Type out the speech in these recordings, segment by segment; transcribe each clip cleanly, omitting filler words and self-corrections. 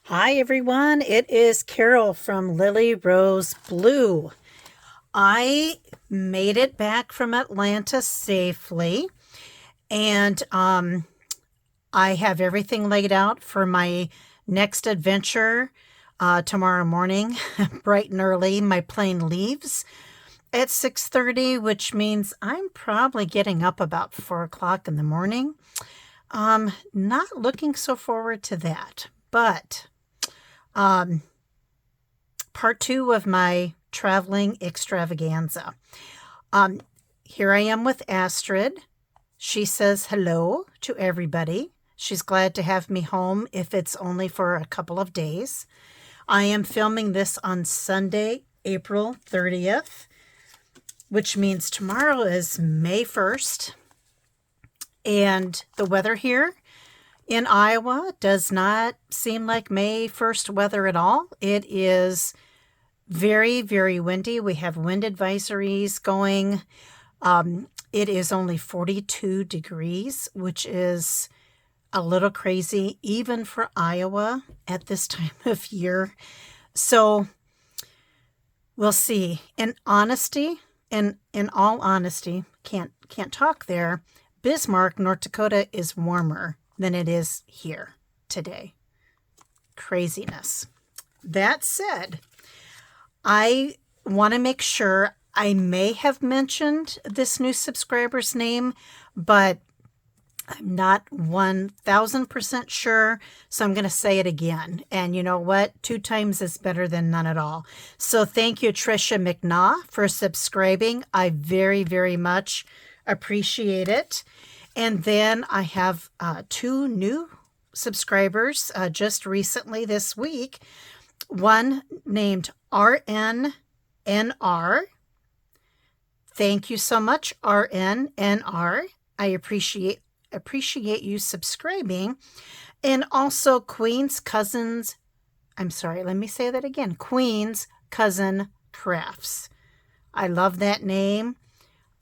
Hi everyone, it is Carol from Lily Rose Blue. I made it back from Atlanta safely and I have everything laid out for my next adventure tomorrow morning, bright and early. My plane leaves at 6:30, which means I'm probably getting up about 4 o'clock in the morning. Not looking so forward to that, but um, part two of my traveling extravaganza. Um, Here I am with Astrid. She says hello to everybody. She's glad to have me home if it's only for a couple of days. I am filming this on Sunday, April 30th, which means tomorrow is May 1st. And the weather here in Iowa does not seem like May 1st weather at all. It is very, very windy. We have wind advisories going. It is only 42 degrees, which is a little crazy, even for Iowa at this time of year. So we'll see. In honesty, in all honesty, can't talk there. Bismarck, North Dakota is warmer than it is here today. Craziness. That said, I want to make sure. I may have mentioned this new subscriber's name, but I'm not 1000% sure. So I'm going to say it again. And you know what? 2 times is better than none at all. So thank you, Trisha McNaugh, for subscribing. I very, very much appreciate it. And then I have 2 new subscribers just recently this week. One named RNNR. Thank you so much, RNNR. I appreciate you subscribing. And also Queen's Cousin Crafts. I love that name.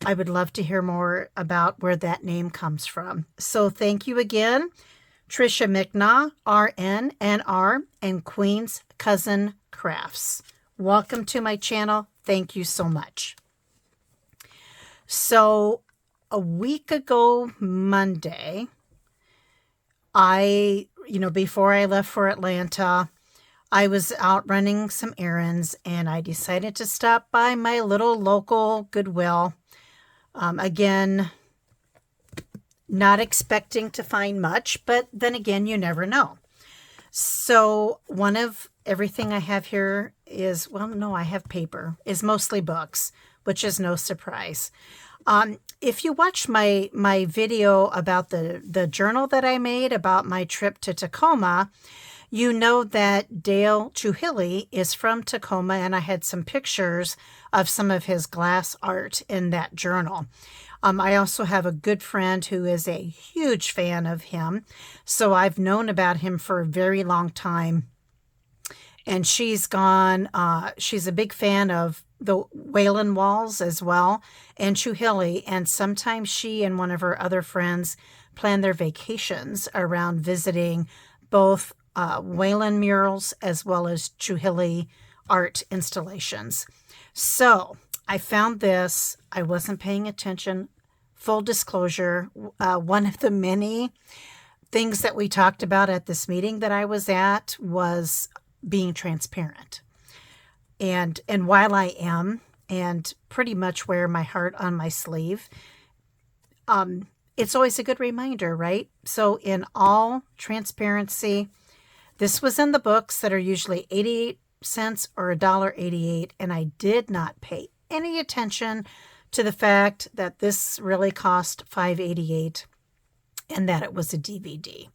I would love to hear more about where that name comes from. So thank you again, Trisha McNaugh, RNNR, and Queen's Cousin Crafts. Welcome to my channel. Thank you so much. So a week ago Monday, before I left for Atlanta, I was out running some errands and I decided to stop by my little local Goodwill. Again, not expecting to find much, but then again, you never know. So one of everything I have here is, I have paper, is mostly books, which is no surprise. If you watch my video about the journal that I made about my trip to Tacoma, you know that Dale Chuhilly is from Tacoma, and I had some pictures of some of his glass art in that journal. I also have a good friend who is a huge fan of him, so I've known about him for a very long time. And she's a big fan of the Wayland Walls as well, and Chuhilly, and sometimes she and one of her other friends plan their vacations around visiting both Wayland murals as well as Chuhilly art installations. So I found this. I wasn't paying attention. Full disclosure, one of the many things that we talked about at this meeting that I was at was being transparent. And while I am, and pretty much wear my heart on my sleeve, it's always a good reminder, right? So in all transparency, this was in the books that are usually 88 cents or $1.88, and I did not pay any attention to the fact that this really cost $5.88 and that it was a DVD.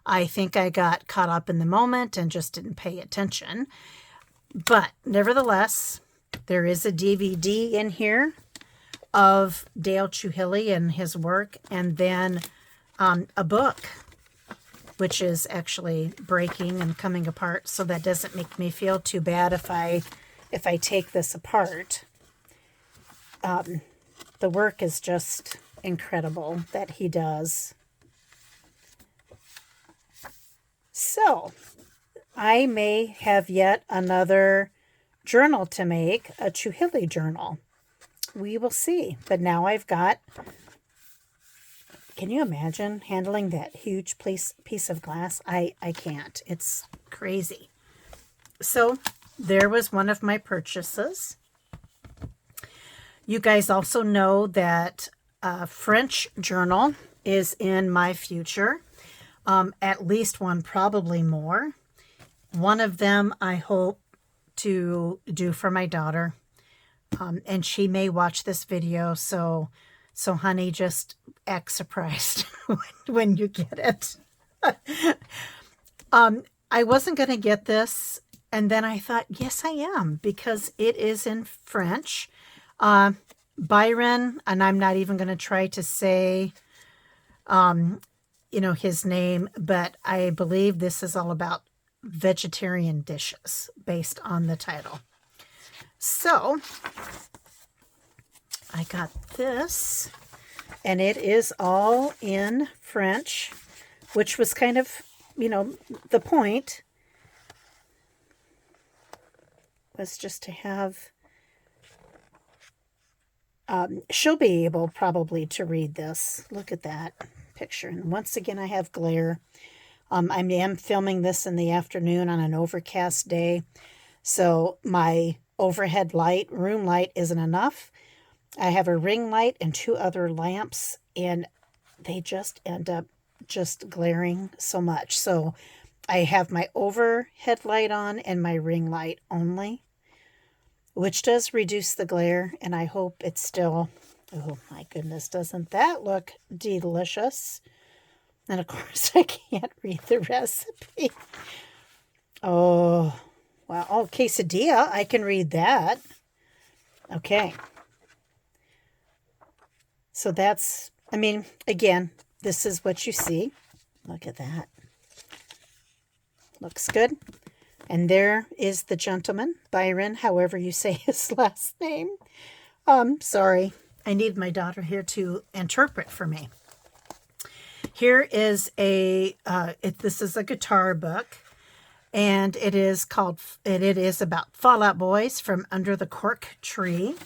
I think I got caught up in the moment and just didn't pay attention. But nevertheless, there is a DVD in here of Dale Chuhilly and his work, and then a book, which is actually breaking and coming apart. So that doesn't make me feel too bad if I take this apart. The work is just incredible that he does. So I may have yet another journal to make, a Chuhili journal. We will see. But now I've got, can you imagine handling that huge piece of glass? I can't. It's crazy. So there was one of my purchases. You guys also know that a French journal is in my future. At least one, probably more. One of them I hope to do for my daughter. And she may watch this video, so honey, just act surprised when you get it. I wasn't going to get this, and then I thought, yes, I am, because it is in French. Byron, and I'm not even going to try to say, his name, but I believe this is all about vegetarian dishes based on the title. So I got this, and it is all in French, which was kind of, the point was just to have, she'll be able probably to read this. Look at that picture. And once again, I have glare. I am filming this in the afternoon on an overcast day. So my overhead light, room light, isn't enough. I have a ring light and 2 other lamps, and they just end up just glaring so much. So I have my overhead light on and my ring light only, which does reduce the glare, and I hope it's still, oh my goodness, doesn't that look delicious? And of course, I can't read the recipe. Oh, wow. Oh, quesadilla, I can read that. Okay. So that's, again, this is what you see. Look at that. Looks good. And there is the gentleman, Byron, however you say his last name. Sorry. I need my daughter here to interpret for me. Here is this is a guitar book, and it is about Fall Out Boys from Under the Cork Tree.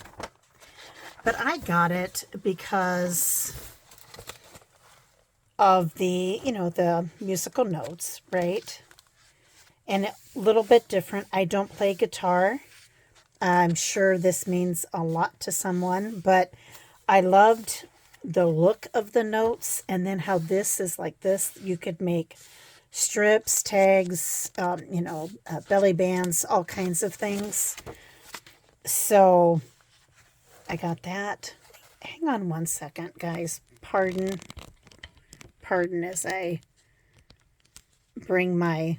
But I got it because of the, the musical notes, right? And a little bit different. I don't play guitar. I'm sure this means a lot to someone, but I loved the look of the notes, and then how this is like this. You could make strips, tags, belly bands, all kinds of things. So I got that. Hang on one second, guys. Pardon as I bring my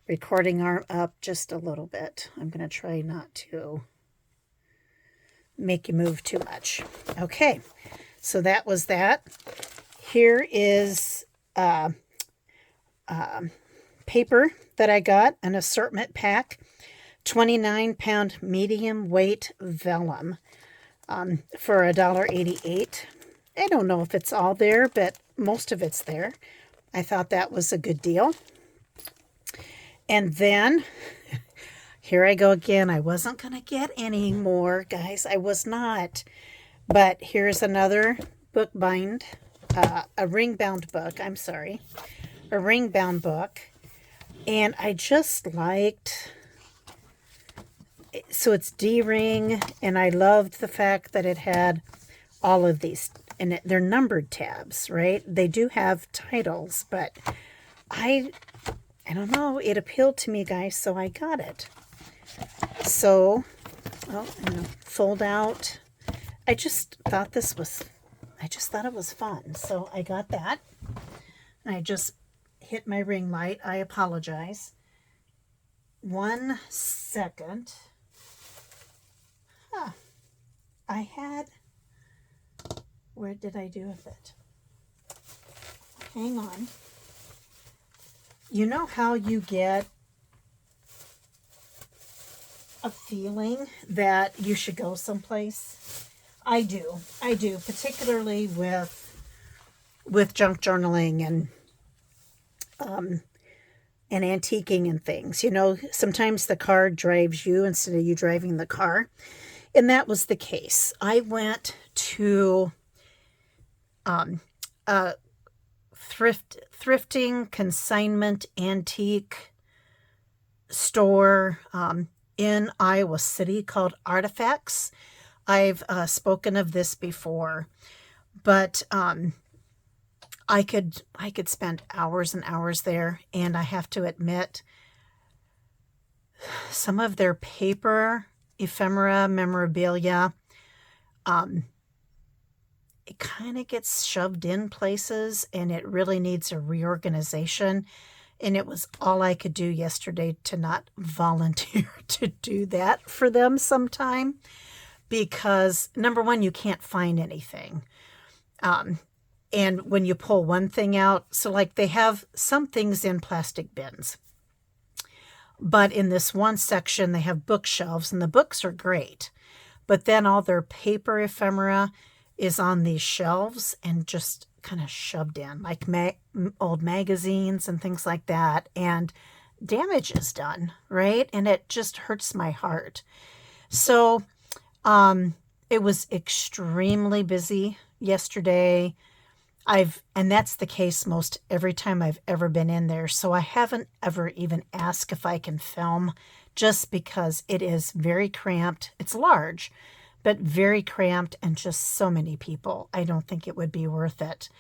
recording arm up just a little bit. I'm going to try not to make you move too much. Okay, so that was that. Here is paper that I got, an assortment pack, 29-pound medium weight vellum for $1.88. I don't know if it's all there, but most of it's there. I thought that was a good deal. And then here I go again. I wasn't going to get any more, guys. I was not. But here's another book bind, a ring-bound book. I'm sorry. A ring-bound book. And I just liked, so it's D-ring, and I loved the fact that it had all of these, and they're numbered tabs, right? They do have titles, but I don't know. It appealed to me, guys, so I got it. So, fold out. I just thought it was fun. So I got that. And I just hit my ring light. I apologize. 1 second. Where did I do with it? Hang on. You know how you get a feeling that you should go someplace? I do, particularly with junk journaling and and antiquing and things. Sometimes the car drives you instead of you driving the car. And that was the case. I went to a thrifting, consignment, antique store in Iowa City called Artifacts. I've spoken of this before, but I could spend hours and hours there, and I have to admit, some of their paper ephemera memorabilia, it kind of gets shoved in places, and it really needs a reorganization. And it was all I could do yesterday to not volunteer to do that for them sometime, because number one, you can't find anything. And when you pull one thing out, so like they have some things in plastic bins, but in this one section, they have bookshelves, and the books are great. But then all their paper ephemera is on these shelves and just kind of shoved in, like old magazines and things like that. And damage is done, right? And it just hurts my heart. So it was extremely busy yesterday. And that's the case most every time I've ever been in there. So I haven't ever even asked if I can film, just because it is very cramped. It's large, but very cramped, and just so many people. I don't think it would be worth it.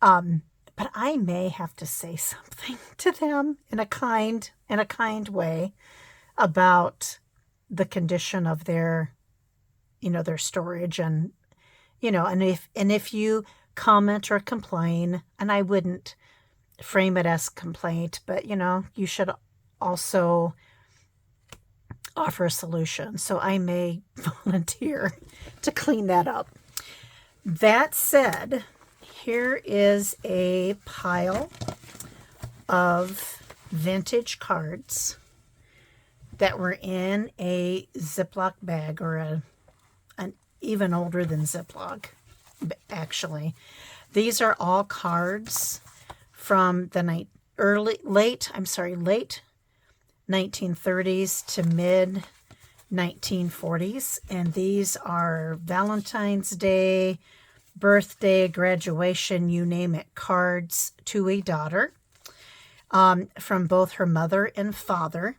But I may have to say something to them in a kind way about the condition of their storage, and if you comment or complain, and I wouldn't frame it as complaint, but you should also offer a solution. So I may volunteer to clean that up. That said, here is a pile of vintage cards that were in a Ziploc bag, or an even older than Ziploc, actually. These are all cards from the late 1930s to mid 1940s, and these are Valentine's Day, birthday, graduation, you name it, cards to a daughter, from both her mother and father.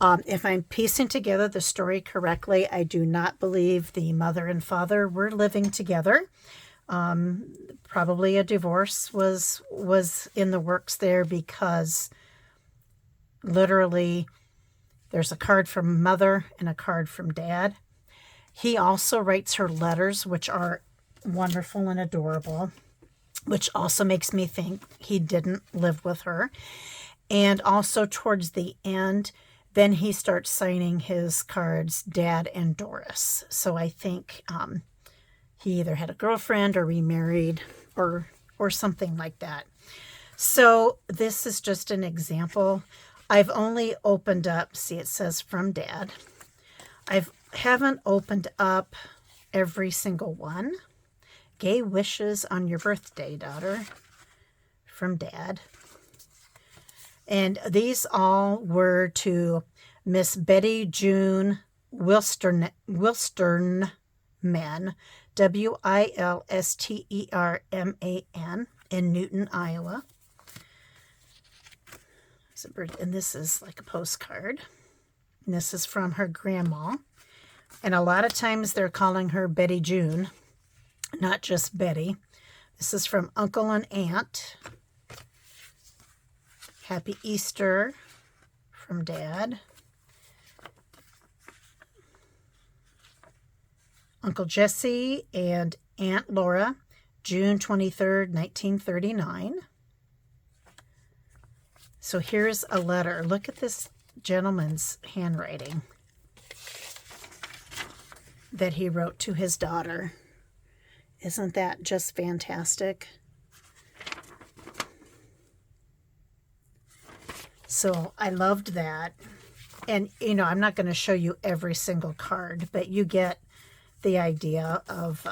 If I'm piecing together the story correctly, I do not believe the mother and father were living together. Probably a divorce was in the works there, because literally there's a card from mother and a card from dad. He also writes her letters, which are wonderful and adorable, which also makes me think he didn't live with her. And also towards the end, then he starts signing his cards, Dad and Doris. So I think he either had a girlfriend or remarried or something like that. So this is just an example. I've only opened up, see, it says from Dad. I haven't opened up every single one. Gay wishes on your birthday, daughter, from Dad. And these all were to Miss Betty June Wilsternman, Wilsternman, in Newton, Iowa. And this is like a postcard. And this is from her grandma. And a lot of times they're calling her Betty June, not just Betty. This is from Uncle and Aunt. Happy Easter from Dad. Uncle Jesse and Aunt Laura, June 23rd, 1939. So here's a letter. Look at this gentleman's handwriting that he wrote to his daughter. Isn't that just fantastic? So I loved that. And, I'm not going to show you every single card, but you get the idea of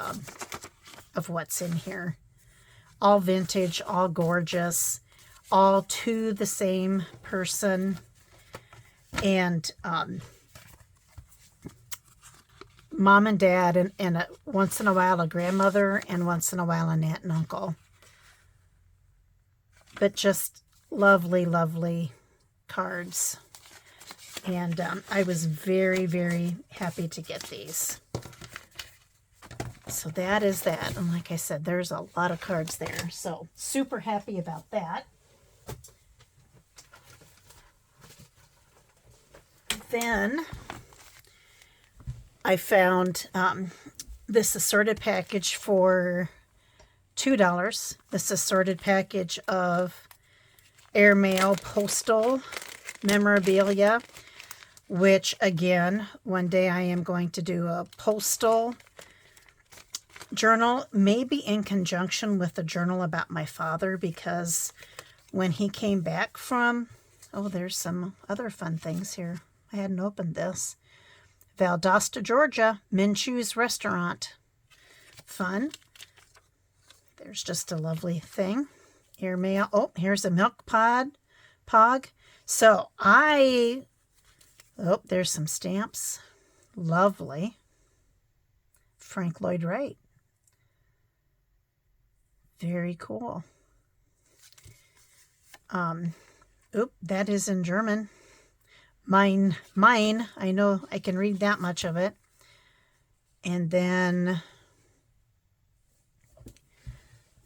what's in here. All vintage, all gorgeous. all to the same person. And mom and dad, and once in a while a grandmother, and once in a while an aunt and uncle. But just lovely, lovely cards. And I was very, very happy to get these. So that is that. And like I said, there's a lot of cards there. So super happy about that. Then I found this assorted package for $2. This assorted package of airmail postal memorabilia, which again, one day I am going to do a postal journal, maybe in conjunction with a journal about my father, because when he came back from, oh, there's some other fun things here. I hadn't opened this. Valdosta, Georgia, Minchu's restaurant. Fun. There's just a lovely thing. Airmail. Oh, here's a milk pog. So there's some stamps. Lovely. Frank Lloyd Wright. Very cool. That is in German. Mine. I know I can read that much of it. And then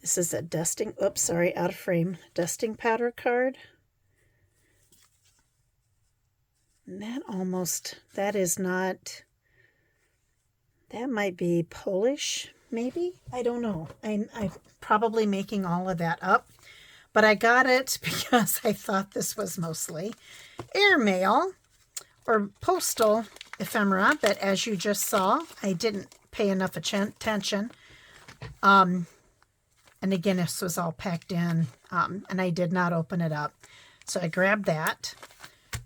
this is a dusting, out of frame, dusting powder card. And that might be Polish, maybe? I don't know. I'm probably making all of that up. But I got it because I thought this was mostly airmail or postal ephemera. But as you just saw, I didn't pay enough attention. And again, this was all packed in, and I did not open it up. So I grabbed that.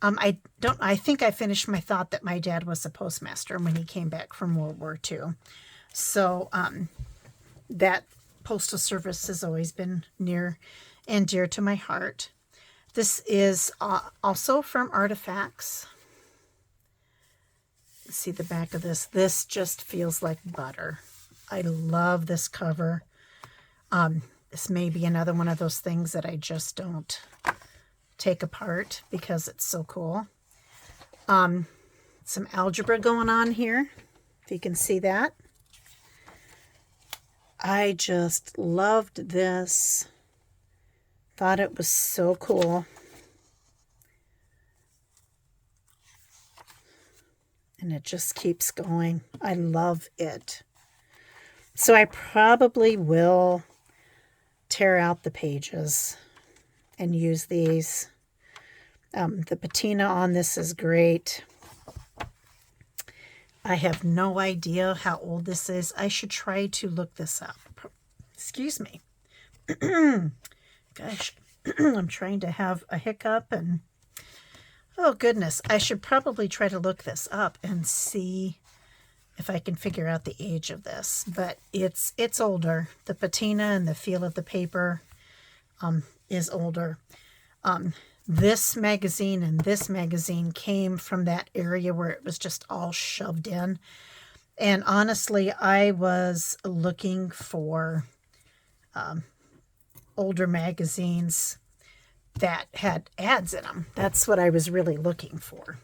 I think I finished my thought that my dad was a postmaster when he came back from World War II. So that postal service has always been near and dear to my heart. This is also from Artifacts. See the back of this. This just feels like butter. I love this cover. This may be another one of those things that I just don't take apart because it's so cool. Some algebra going on here, if you can see that. I just loved this. Thought it was so cool. And it just keeps going. I love it. So I probably will tear out the pages and use these. The patina on this is great. I have no idea how old this is. I should try to look this up. Excuse me. Gosh, I'm trying to have a hiccup and oh goodness, I should probably try to look this up and see if I can figure out the age of this. But it's older. The patina and the feel of the paper is older. This magazine and this magazine came from that area where it was just all shoved in. And honestly, I was looking for older magazines that had ads in them. That's what I was really looking for.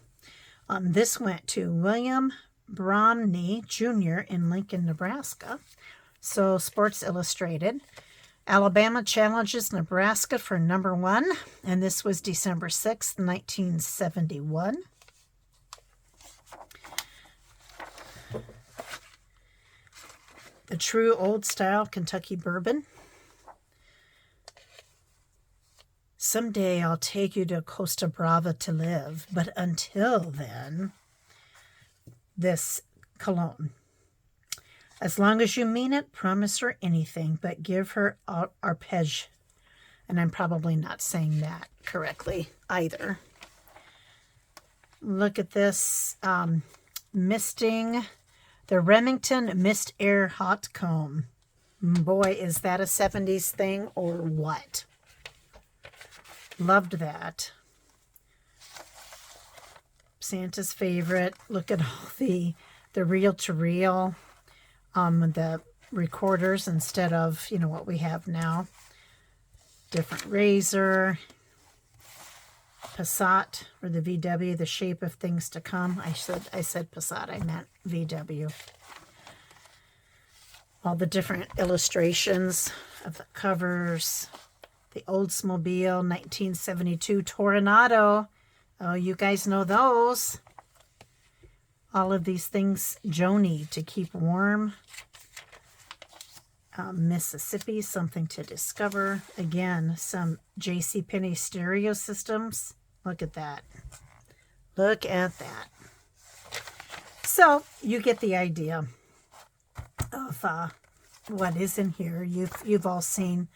This went to William Bromney Jr. in Lincoln, Nebraska. So Sports Illustrated. Alabama challenges Nebraska for #1, and this was December 6th, 1971. The true old-style Kentucky bourbon. Someday I'll take you to Costa Brava to live, but until then, this cologne. As long as you mean it, promise her anything, but give her arpege. And I'm probably not saying that correctly either. Look at this. Misting. The Remington Mist Air Hot Comb. Boy, is that a 70s thing or what? Loved that. Santa's favorite. Look at all the reel-to-reel, the recorders instead of, what we have now. Different razor. Passat, or the VW, the shape of things to come. I said Passat, I meant VW. All the different illustrations of the covers. The Oldsmobile 1972 Toronado. Oh, you guys know those. All of these things, Joni, to keep warm. Mississippi, something to discover. Again, some JCPenney stereo systems. Look at that. Look at that. So you get the idea of what is in here. You've all seen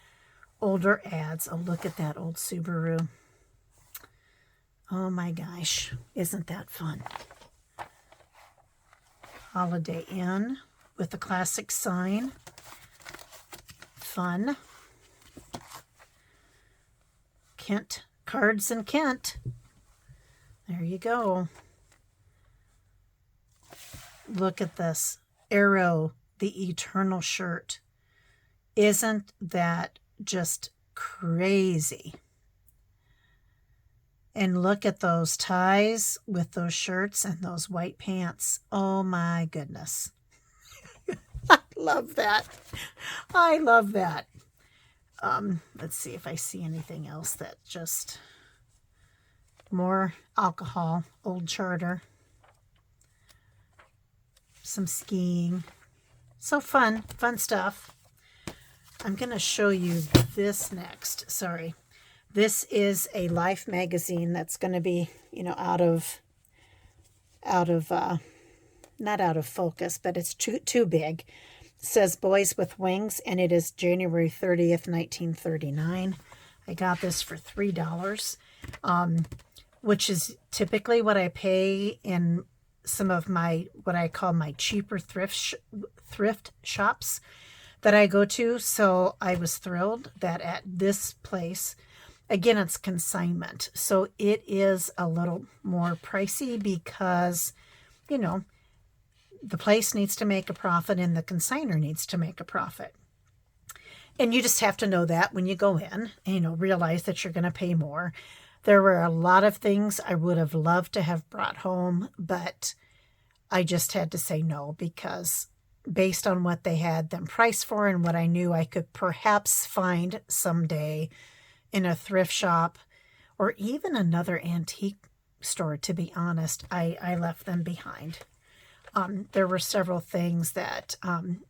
older ads. Oh, look at that old Subaru. Oh my gosh, isn't that fun? Holiday Inn with the classic sign. Fun. Kent, Cards in Kent. There you go. Look at this. Arrow, the Eternal shirt. Isn't that just crazy? And look at those ties with those shirts and those white pants. Oh my goodness. I love that. I love that. Let's see if I see anything else that just more alcohol, old charter, some skiing. So fun stuff. I'm going to show you this next. Sorry. This is a Life magazine that's going to be, not out of focus, but it's too big. It says Boys with Wings, and it is January 30th, 1939. I got this for $3, which is typically what I pay in some of my, what I call my cheaper thrift shops that I go to. So I was thrilled that at this place, again, it's consignment. So it is a little more pricey because, the place needs to make a profit and the consignor needs to make a profit. And you just have to know that when you go in and, realize that you're going to pay more. There were a lot of things I would have loved to have brought home, but I just had to say no because based on what they had them priced for and what I knew I could perhaps find someday in a thrift shop or even another antique store, to be honest, I left them behind. There were several things that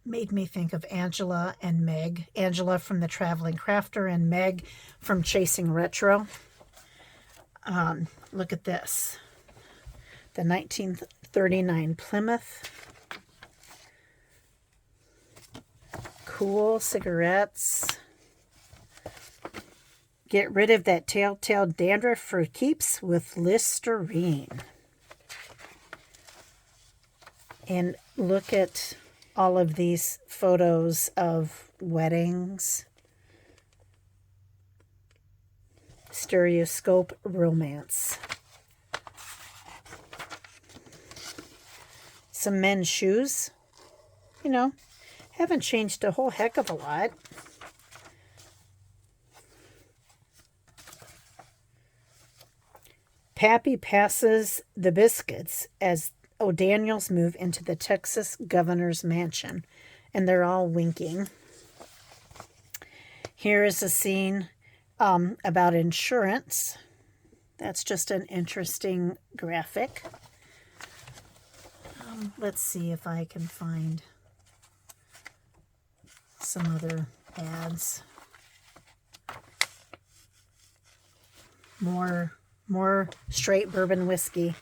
made me think of Angela and Meg. Angela from The Traveling Crafter and Meg from Chasing Retro. Look at this. The 1939 Plymouth. Cool cigarettes. Get rid of that telltale dandruff for keeps with Listerine. And look at all of these photos of weddings. Stereoscope romance. Some men's shoes. Haven't changed a whole heck of a lot. Pappy passes the biscuits as O'Daniels move into the Texas governor's mansion, and they're all winking. Here is a scene about insurance. That's just an interesting graphic. Let's see if I can find some other ads. More straight bourbon whiskey.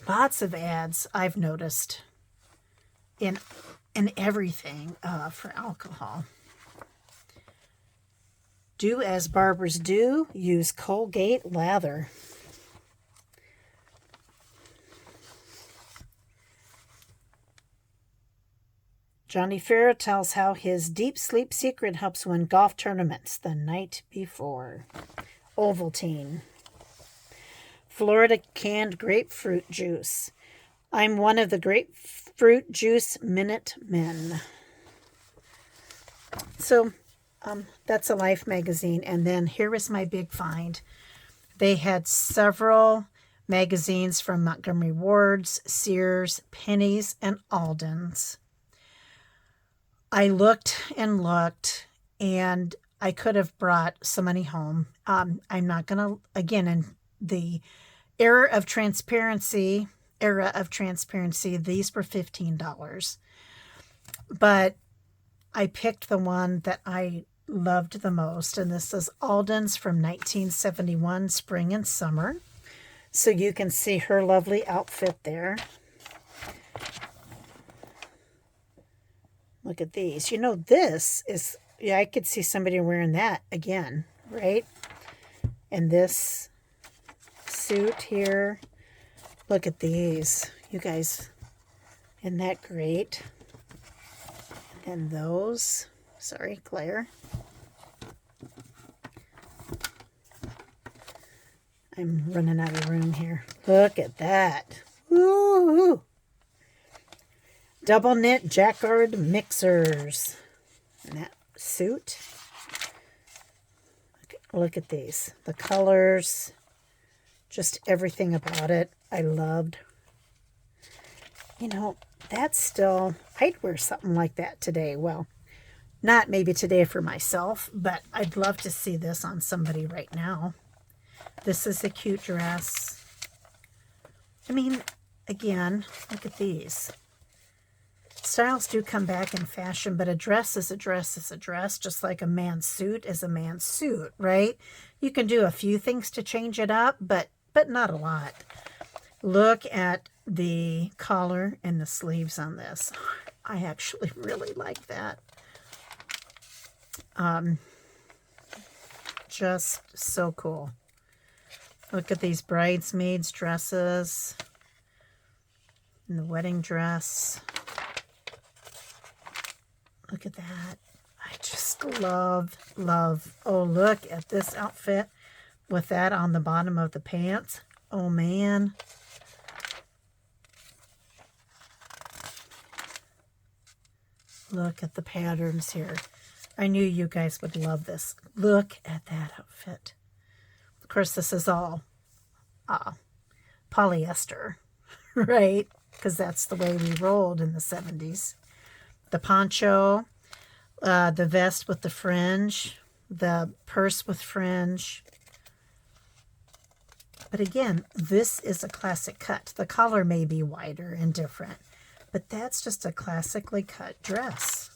Lots of ads I've noticed in everything for alcohol. Do as barbers do, use Colgate lather. Johnny Farrow tells how his deep sleep secret helps win golf tournaments the night before. Ovaltine. Florida canned grapefruit juice. I'm one of the grapefruit juice minute men. So that's a Life magazine. And then here was my big find. They had several magazines from Montgomery Ward's, Sears, Penny's, and Alden's. I looked and looked, and I could have brought so many home. I'm not going to, again, in the era of transparency, these were $15. But I picked the one that I loved the most, and this is Alden's from 1971, spring and summer. So you can see her lovely outfit there. Look at these. You know, this is, yeah, I could see somebody wearing that again, right? And this suit here. Look at these. You guys, isn't that great? And those, sorry, Claire. I'm running out of room here. Look at that. Woo! Double knit jacquard mixers. And that suit. Look at these. The colors. Just everything about it. I loved. You know, that's still, I'd wear something like that today. Well, not maybe today for myself, but I'd love to see this on somebody right now. This is a cute dress. I mean, again, look at these. Styles do come back in fashion, but a dress is a dress is a dress, just like a man's suit is a man's suit, right? You can do a few things to change it up, but not a lot. Look at the collar and the sleeves on this. I actually really like that. Just so cool. Look at these bridesmaids dresses and the wedding dress. Look at that. I just love. Oh, look at this outfit with that on the bottom of the pants. Oh, man. Look at the patterns here. I knew you guys would love this. Look at that outfit. Of course, this is all polyester, right? Because that's the way we rolled in the 70s. The poncho, the vest with the fringe, the purse with fringe. But again, this is a classic cut. The collar may be wider and different, but that's just a classically cut dress.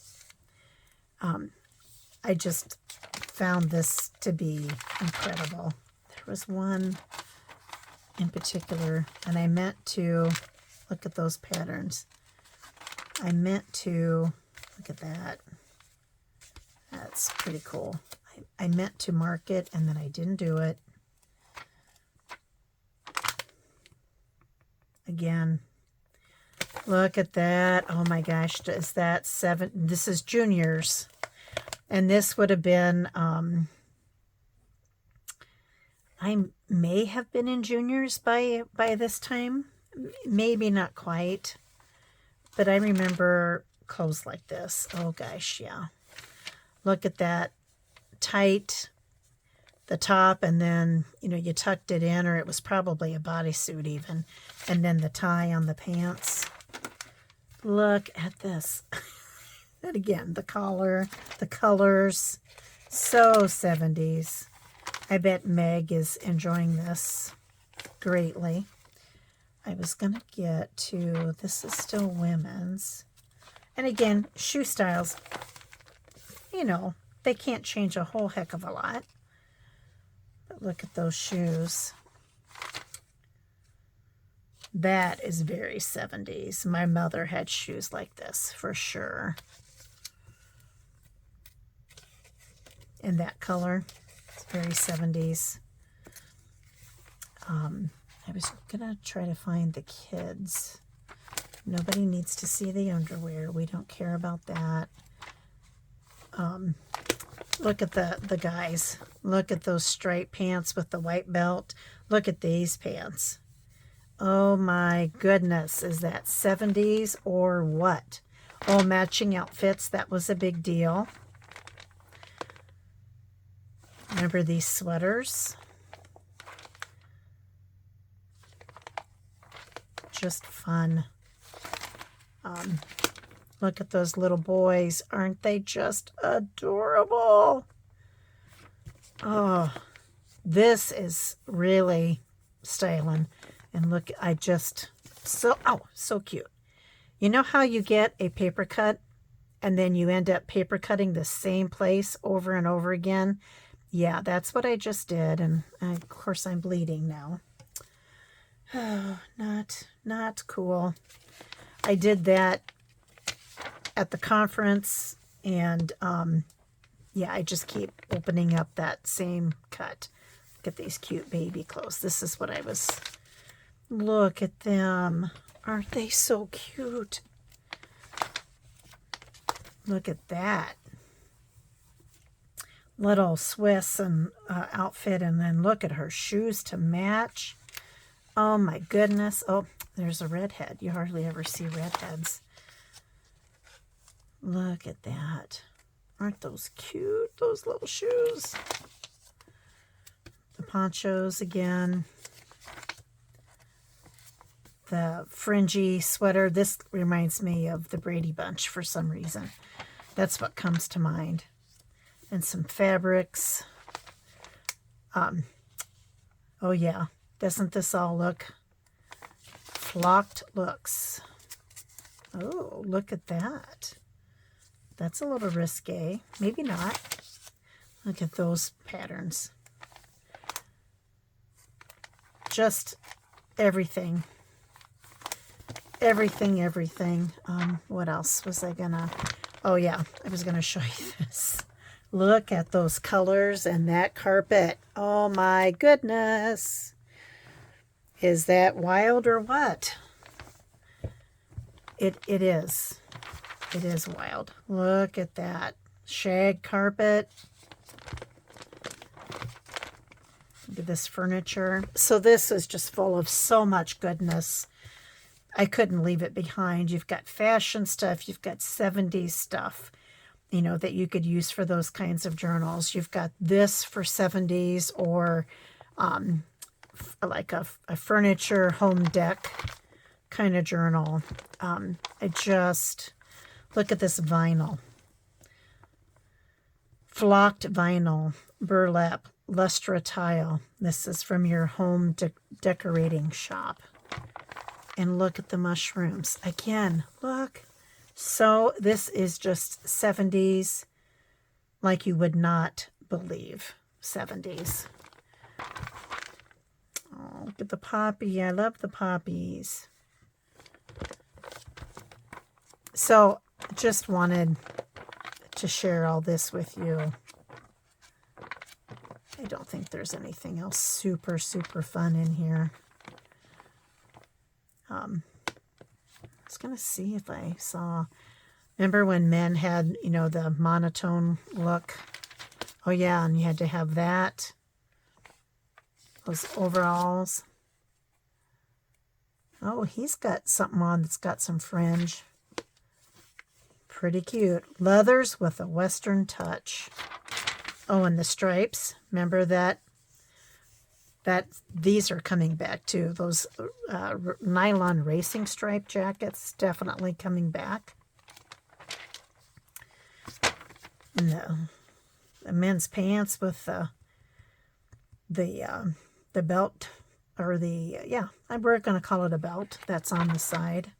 I just found this to be incredible. There was one in particular, and I meant to look at those patterns. I meant to look at that. That's pretty cool. I meant to mark it, and then I didn't do it. Again, look at that. Oh my gosh, is that 7? This is juniors. And this would have been, I may have been in juniors by this time. Maybe not quite. But I remember clothes like this. Oh gosh, yeah. Look at that tight, the top, and then, you know, you tucked it in, or it was probably a bodysuit even. And then the tie on the pants. Look at this. And again, the collar, the colors, so 70s. I bet Meg is enjoying this greatly. I was going to get to, this is still women's. And again, shoe styles, you know, they can't change a whole heck of a lot. But look at those shoes. That is very 70s. My mother had shoes like this for sure. In that color. It's very 70s. I was going to try to find the kids. Nobody needs to see the underwear. We don't care about that. Look at the guys. Look at those striped pants with the white belt. Look at these pants. Oh my goodness. Is that 70s or what? Oh, matching outfits. That was a big deal. Remember these sweaters? Just fun. Look at those little boys. Aren't they just adorable? Oh, this is really styling. And look, so cute. You know how you get a paper cut and then you end up paper cutting the same place over and over again? Yeah, that's what I just did. And of course I'm bleeding now. Oh, not cool. I did that at the conference, and yeah, I just keep opening up that same cut. Look at these cute baby clothes. This is what I was... Look at them. Aren't they so cute? Look at that. Little Swiss and outfit, and then look at her shoes to match. Oh my goodness. Oh, there's a redhead. You hardly ever see redheads. Look at that. Aren't those cute, those little shoes? The ponchos again. The fringy sweater. This reminds me of the Brady Bunch for some reason. That's what comes to mind. And some fabrics. Oh yeah. Doesn't this all look flocked looks? Oh, look at that. That's a little risque. Maybe not. Look at those patterns. Just everything. Everything. What else was I gonna... Oh yeah, I was gonna show you this. Look at those colors and that carpet. Oh my goodness. Is that wild or what? It is. It is wild. Look at that. Shag carpet. Look at this furniture. So this is just full of so much goodness. I couldn't leave it behind. You've got fashion stuff. You've got 70s stuff, you know, that you could use for those kinds of journals. You've got this for 70s or like a furniture home deck kind of journal. I just... Look at this vinyl. Flocked vinyl, burlap, Lustra tile. This is from your home decorating shop. And look at the mushrooms. Again, look. So this is just 70s like you would not believe. 70s. Oh, look at the poppy. I love the poppies. So just wanted to share all this with you. I don't think there's anything else super fun in here. I was going to see if I saw... Remember when men had, you know, the monotone look? Oh, yeah, and you had to have that. Those overalls. Oh, he's got something on that's got some fringe. Pretty cute. Leathers with a Western touch. Oh, and the stripes. Remember that these are coming back too. Those nylon racing stripe jackets definitely coming back. And the men's pants with the belt, or we're going to call it a belt that's on the side.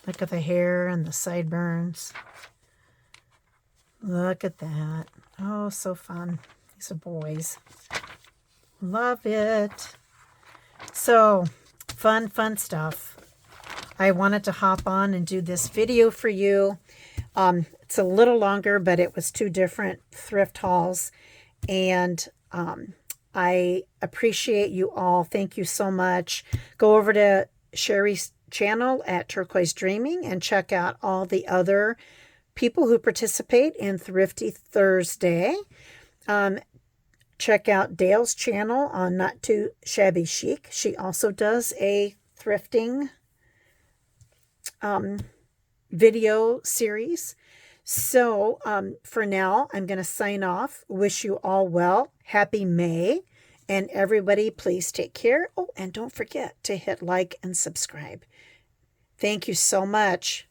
Look at the hair and the sideburns. Look at that. Oh, so fun. These are boys. Love it. So, fun stuff. I wanted to hop on and do this video for you. It's a little longer, but it was 2 different thrift hauls. And I appreciate you all. Thank you so much. Go over to Sherry's channel at Turquoise Dreaming and check out all the other people who participate in Thrifty Thursday, check out Dale's channel on Not Too Shabby Chic. She also does a thrifting video series. So for now, I'm going to sign off. Wish you all well. Happy May. And everybody, please take care. Oh, and don't forget to hit like and subscribe. Thank you so much.